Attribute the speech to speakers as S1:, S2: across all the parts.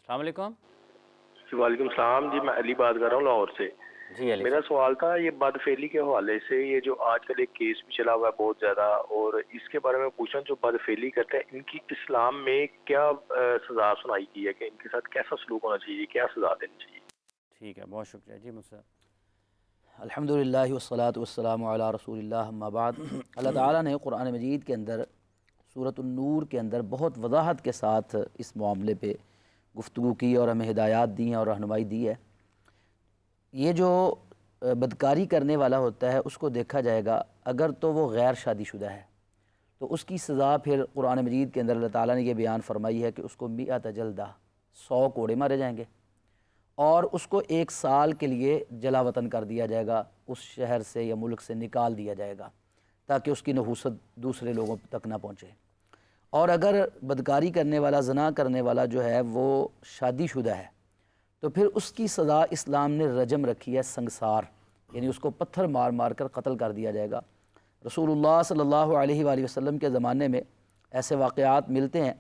S1: السلام علیکم.
S2: وعلیکم السلام جی، میں علی بات کر رہا ہوں لاہور سے.
S1: جی علی
S2: میرا
S1: صاحب.
S2: سوال تھا یہ بد فعلی کے حوالے سے، یہ جو آج کل ایک کیس بھی چلا ہوا ہے بہت زیادہ، اور اس کے بارے میں پوچھنا، جو بد فعلی کرتے ہیں ان کی اسلام میں کیا سزا سنائی کی ہے، کہ ان کے ساتھ کیسا سلوک ہونا چاہیے، کیا سزا دینی چاہیے؟
S1: ٹھیک ہے، بہت شکریہ. جی مجھ سے.
S3: الحمدللہ والصلاة والسلام علی رسول اللہ اما بعد. اللہ تعالیٰ نے قرآن مجید کے اندر سورۃ النور کے اندر بہت وضاحت کے ساتھ اس معاملے پہ گفتگو کی اور ہمیں ہدایات دی ہیں اور رہنمائی دی ہے. یہ جو بدکاری کرنے والا ہوتا ہے اس کو دیکھا جائے گا، اگر تو وہ غیر شادی شدہ ہے تو اس کی سزا پھر قرآن مجید کے اندر اللہ تعالیٰ نے یہ بیان فرمائی ہے کہ اس کو 100 جلدہ، 100 کوڑے مارے جائیں گے، اور اس کو 1 سال کے لیے جلا وطن کر دیا جائے گا، اس شہر سے یا ملک سے نکال دیا جائے گا تاکہ اس کی نحوست دوسرے لوگوں تک نہ پہنچے. اور اگر بدکاری کرنے والا، زنا کرنے والا جو ہے وہ شادی شدہ ہے تو پھر اس کی سزا اسلام نے رجم رکھی ہے، سنگسار، یعنی اس کو پتھر مار مار کر قتل کر دیا جائے گا. رسول اللہ صلی اللہ علیہ وآلہ وسلم کے زمانے میں ایسے واقعات ملتے ہیں.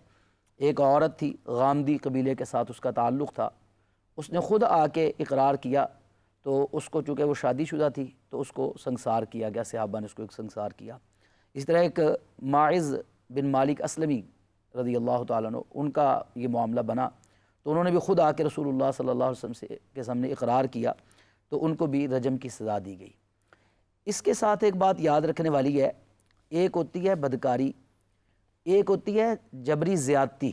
S3: ایک عورت تھی، غامدی قبیلے کے ساتھ اس کا تعلق تھا، اس نے خود آ کے اقرار کیا تو اس کو، چونکہ وہ شادی شدہ تھی تو اس کو سنگسار کیا گیا، صحابہ نے اس کو ایک سنگسار کیا. اس طرح ایک ماعز بن مالک اسلمی رضی اللہ تعالیٰ عنہ، ان کا یہ معاملہ بنا تو انہوں نے بھی خود آ کے رسول اللہ صلی اللہ علیہ وسلم کے سامنے اقرار کیا تو ان کو بھی رجم کی سزا دی گئی. اس کے ساتھ ایک بات یاد رکھنے والی ہے، ایک ہوتی ہے بدکاری، ایک ہوتی ہے جبری زیادتی،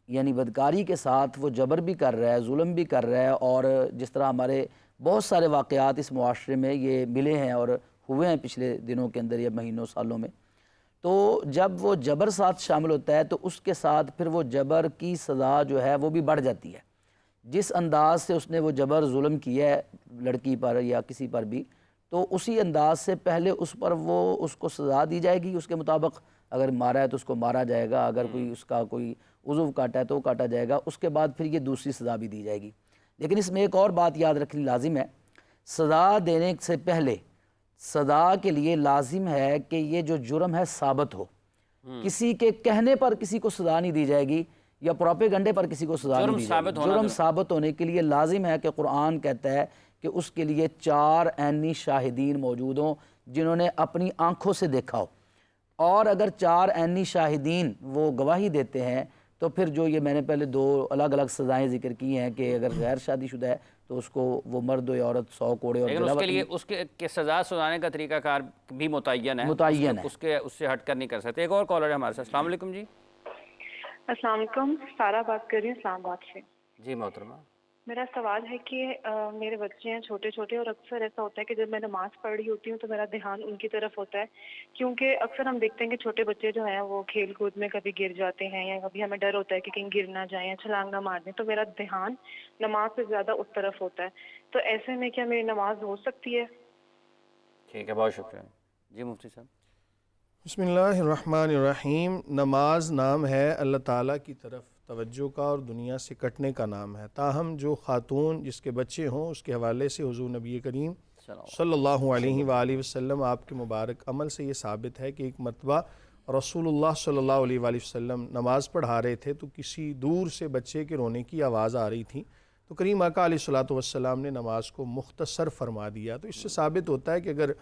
S3: یعنی بدکاری کے ساتھ وہ جبر بھی کر رہا ہے، ظلم بھی کر رہا ہے. اور جس طرح ہمارے بہت سارے واقعات اس معاشرے میں یہ ملے ہیں اور ہوئے ہیں پچھلے دنوں کے اندر یا مہینوں سالوں میں، تو جب وہ جبر ساتھ شامل ہوتا ہے تو اس کے ساتھ پھر وہ جبر کی سزا جو ہے وہ بھی بڑھ جاتی ہے. جس انداز سے اس نے وہ جبر ظلم کیا ہے لڑکی پر یا کسی پر بھی، تو اسی انداز سے پہلے اس پر وہ اس کو سزا دی جائے گی، اس کے مطابق اگر مارا ہے تو اس کو مارا جائے گا، اگر کوئی اس کا کوئی عضو کاٹا ہے تو وہ کاٹا جائے گا، اس کے بعد پھر یہ دوسری سزا بھی دی جائے گی. لیکن اس میں ایک اور بات یاد رکھنی لازم ہے، سزا دینے سے پہلے سزا کے لیے لازم ہے کہ یہ جو جرم ہے ثابت ہو. کسی کے کہنے پر کسی کو سزا نہیں دی جائے گی یا پروپیگنڈے پر کسی کو سزا نہیں دی جائے گی. جرم ثابت ہونے کے لیے لازم ہے کہ قرآن کہتا ہے کہ اس کے لیے 4 عینی شاہدین موجود ہوں جنہوں نے اپنی آنکھوں سے دیکھا ہو. اور اگر 4 عینی شاہدین وہ گواہی دیتے ہیں تو پھر جو یہ میں نے پہلے 2 الگ الگ سزائیں ذکر کی ہیں کہ اگر غیر شادی شدہ ہے تو اس کو وہ مرد و عورت 100 کوڑے اور
S1: لیکن اس کے لیے اس کے سزا سنانے کا طریقہ کار بھی متعین ہے، اس سے ہٹ کر نہیں کر سکتے. ایک اور کالر ہے ہمارے ساتھ. السلام علیکم. جی
S4: السلام علیکم، سارا بات کر رہی ہوں اسلام آباد سے.
S1: جی محترمہ.
S4: میرا سوال ہے کہ میرے بچے ہیں چھوٹے چھوٹے، اور اکثر ایسا ہوتا ہے کہ جب میں نماز پڑھ رہی ہوتی ہوں تو میرا دھیان ان کی طرف ہوتا ہے، کیونکہ اکثر ہم دیکھتے ہیں کہ چھوٹے بچے جو ہیں وہ کھیل کود میں کبھی گر جاتے ہیں، یا کبھی ہمیں ڈر ہوتا ہے کہ کہیں گر نہ جائیں یا چھلانگ نہ مار دیں، تو میرا دھیان نماز سے زیادہ اس طرف ہوتا ہے. تو ایسے میں کیا میری نماز ہو سکتی ہے؟
S1: ٹھیک ہے، بہت شکریہ. جی مفتی صاحب.
S5: بسم اللہ الرحمن الرحیم. نماز نام ہے اللہ تعالیٰ کی طرف توجہ کا اور دنیا سے کٹنے کا نام ہے. تاہم جو خاتون جس کے بچے ہوں اس کے حوالے سے حضور نبی کریم صلی اللہ علیہ وآلہ وسلم آپ کے مبارک عمل سے یہ ثابت ہے کہ ایک مرتبہ رسول اللہ صلی اللہ علیہ وآلہ وسلم نماز پڑھا رہے تھے تو کسی دور سے بچے کے رونے کی آواز آ رہی تھی، تو کریم آقا علیہ الصلوۃ والسلام نے نماز کو مختصر فرما دیا. تو اس سے ثابت ہوتا ہے کہ اگر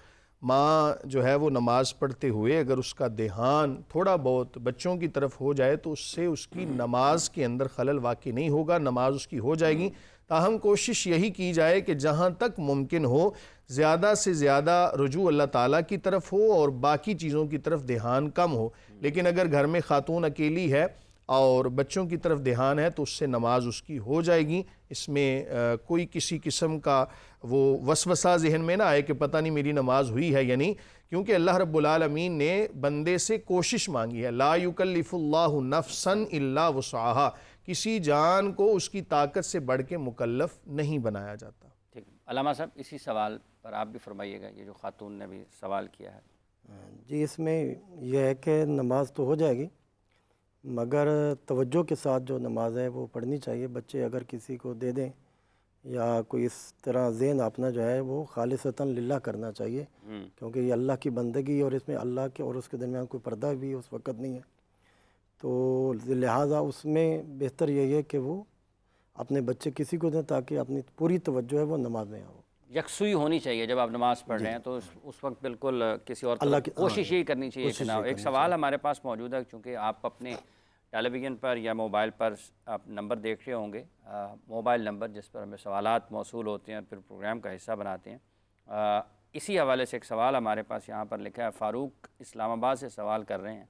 S5: ماں جو ہے وہ نماز پڑھتے ہوئے اگر اس کا دھیان تھوڑا بہت بچوں کی طرف ہو جائے تو اس سے اس کی نماز کے اندر خلل واقع نہیں ہوگا، نماز اس کی ہو جائے گی. تاہم کوشش یہی کی جائے کہ جہاں تک ممکن ہو زیادہ سے زیادہ رجوع اللہ تعالیٰ کی طرف ہو اور باقی چیزوں کی طرف دھیان کم ہو. لیکن اگر گھر میں خاتون اکیلی ہے اور بچوں کی طرف دھیان ہے تو اس سے نماز اس کی ہو جائے گی. اس میں کوئی کسی قسم کا وہ وسوسہ ذہن میں نہ آئے کہ پتہ نہیں میری نماز ہوئی ہے یا نہیں، کیونکہ اللہ رب العالمین نے بندے سے کوشش مانگی ہے. لا یکلف اللہ نفسا الا وسعہا، کسی جان کو اس کی طاقت سے بڑھ کے مکلف نہیں بنایا جاتا.
S1: ٹھیک. علامہ صاحب اسی سوال پر آپ بھی فرمائیے گا، یہ جو خاتون نے بھی سوال کیا ہے.
S6: جی اس میں یہ ہے کہ نماز تو ہو جائے گی مگر توجہ کے ساتھ جو نماز ہے وہ پڑھنی چاہیے. بچے اگر کسی کو دے دیں یا کوئی اس طرح ذہن اپنا جو ہے وہ خالصتاً للہ کرنا چاہیے، کیونکہ یہ اللہ کی بندگی اور اس میں اللہ کے اور اس کے درمیان کوئی پردہ بھی اس وقت نہیں ہے. تو لہٰذا اس میں بہتر یہی ہے کہ وہ اپنے بچے کسی کو دیں تاکہ اپنی پوری توجہ ہے وہ نماز میں ہو.
S1: یکسوئی ہونی چاہیے جب آپ نماز پڑھ رہے ہیں تو اس وقت بالکل کسی اور کوشش یہی کرنی چاہیے کہ نہ ہو. ایک سوال ہمارے پاس موجود ہے، چونکہ آپ اپنے ٹیلی ویژن پر یا موبائل پر آپ نمبر دیکھ رہے ہوں گے، موبائل نمبر جس پر ہمیں سوالات موصول ہوتے ہیں پھر پروگرام کا حصہ بناتے ہیں. اسی حوالے سے ایک سوال ہمارے پاس یہاں پر لکھا ہے. فاروق اسلام آباد سے سوال کر رہے ہیں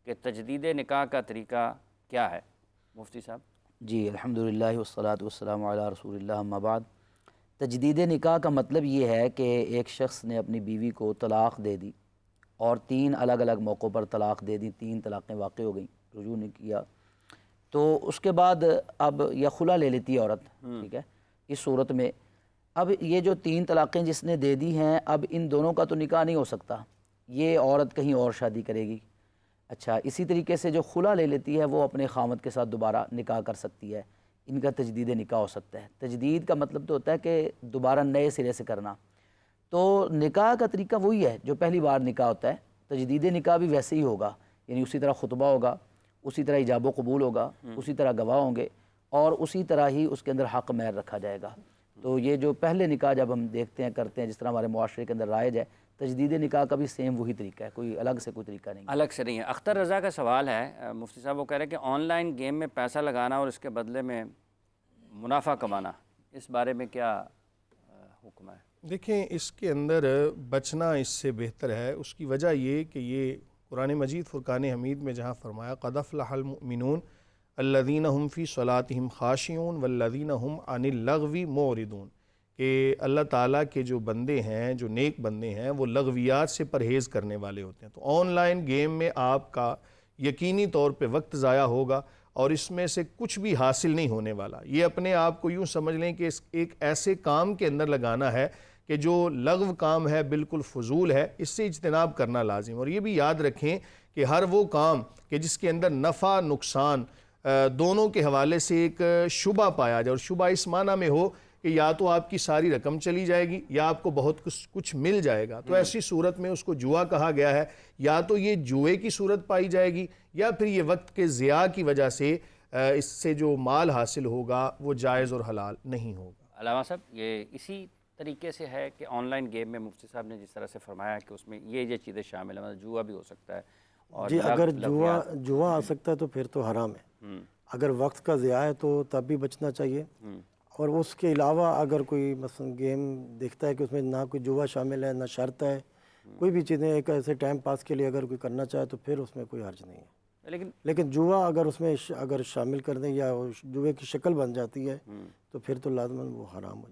S1: کہ تجدید نکاح کا طریقہ کیا ہے مفتی صاحب؟
S3: جی الحمدللہ والصلاۃ والسلام علی رسول اللہ، اما بعد. تجدید نکاح کا مطلب یہ ہے کہ ایک شخص نے اپنی بیوی کو طلاق دے دی اور 3 الگ الگ موقعوں پر طلاق دے دی، 3 طلاقیں واقع ہو گئیں، رجوع نہیں کیا، تو اس کے بعد اب یا خلا لے لیتی ہے عورت. ٹھیک ہے، اس صورت میں اب یہ جو 3 طلاقیں جس نے دے دی ہیں، اب ان دونوں کا تو نکاح نہیں ہو سکتا، یہ عورت کہیں اور شادی کرے گی. اچھا، اسی طریقے سے جو خلا لے لیتی ہے وہ اپنے خامد کے ساتھ دوبارہ نکاح کر سکتی ہے، ان کا تجدید نکاح ہو سکتا ہے. تجدید کا مطلب تو ہوتا ہے کہ دوبارہ نئے سرے سے کرنا. تو نکاح کا طریقہ وہی ہے جو پہلی بار نکاح ہوتا ہے. تجدید نکاح بھی ویسے ہی ہوگا، یعنی اسی طرح خطبہ ہوگا، اسی طرح ایجاب و قبول ہوگا، اسی طرح گواہ ہوں گے، اور اسی طرح ہی اس کے اندر حق مہر رکھا جائے گا. تو یہ جو پہلے نکاح جب ہم دیکھتے ہیں کرتے ہیں جس طرح ہمارے معاشرے کے اندر رائج ہے، تجدید نکاح کا بھی سیم وہی طریقہ ہے، کوئی الگ سے کوئی طریقہ نہیں ہے.
S1: الگ سے نہیں ہے. اختر رضا کا سوال ہے مفتی صاحب، وہ کہہ رہے ہیں کہ آن لائن گیم میں پیسہ لگانا اور اس کے بدلے میں منافع کمانا، اس بارے میں کیا حکم ہے؟
S5: دیکھیں، اس کے اندر بچنا اس سے بہتر ہے. اس کی وجہ یہ کہ یہ قرآن مجید فرقان حمید میں جہاں فرمایا قد افلح المؤمنون الذین هم فی صلاتہم خاشعون والذین هم عن اللغو معرضون، کہ اللہ تعالیٰ کے جو بندے ہیں، جو نیک بندے ہیں، وہ لغویات سے پرہیز کرنے والے ہوتے ہیں. تو آن لائن گیم میں آپ کا یقینی طور پہ وقت ضائع ہوگا اور اس میں سے کچھ بھی حاصل نہیں ہونے والا. یہ اپنے آپ کو یوں سمجھ لیں کہ ایک ایسے کام کے اندر لگانا ہے کہ جو لغو کام ہے، بالکل فضول ہے، اس سے اجتناب کرنا لازم. اور یہ بھی یاد رکھیں کہ ہر وہ کام کہ جس کے اندر نفع نقصان دونوں کے حوالے سے ایک شبہ پایا جائے، اور شبہ اس معنی میں ہو کہ یا تو آپ کی ساری رقم چلی جائے گی یا آپ کو بہت کچھ مل جائے گا، تو ایسی صورت میں اس کو جوا کہا گیا ہے. یا تو یہ جوئے کی صورت پائی جائے گی یا پھر یہ وقت کے ضیاع کی وجہ سے اس سے جو مال حاصل ہوگا وہ جائز اور حلال نہیں ہوگا.
S1: علامہ صاحب، یہ اسی طریقے سے ہے کہ آن لائن گیم میں مفتی صاحب نے جس طرح سے فرمایا کہ اس میں یہ چیزیں شامل ہیں، مطلب جوا بھی ہو سکتا ہے. اور
S6: جی اگر جوا آ سکتا ہے تو پھر تو حرام ہے. اگر وقت کا ضیاع ہے تو تب بھی بچنا چاہیے. اور اس کے علاوہ اگر کوئی مثلا گیم دیکھتا ہے کہ اس میں نہ کوئی جوا شامل ہے، نہ شرط ہے، کوئی بھی چیزیں ایک ایسے ٹائم پاس کے لیے اگر کوئی کرنا چاہے تو پھر اس میں کوئی حرج نہیں ہے. لیکن جوا اگر اس میں اگر شامل کر دیں یا جوے کی شکل بن جاتی ہے تو پھر تو لازماً وہ حرام ہو جائے.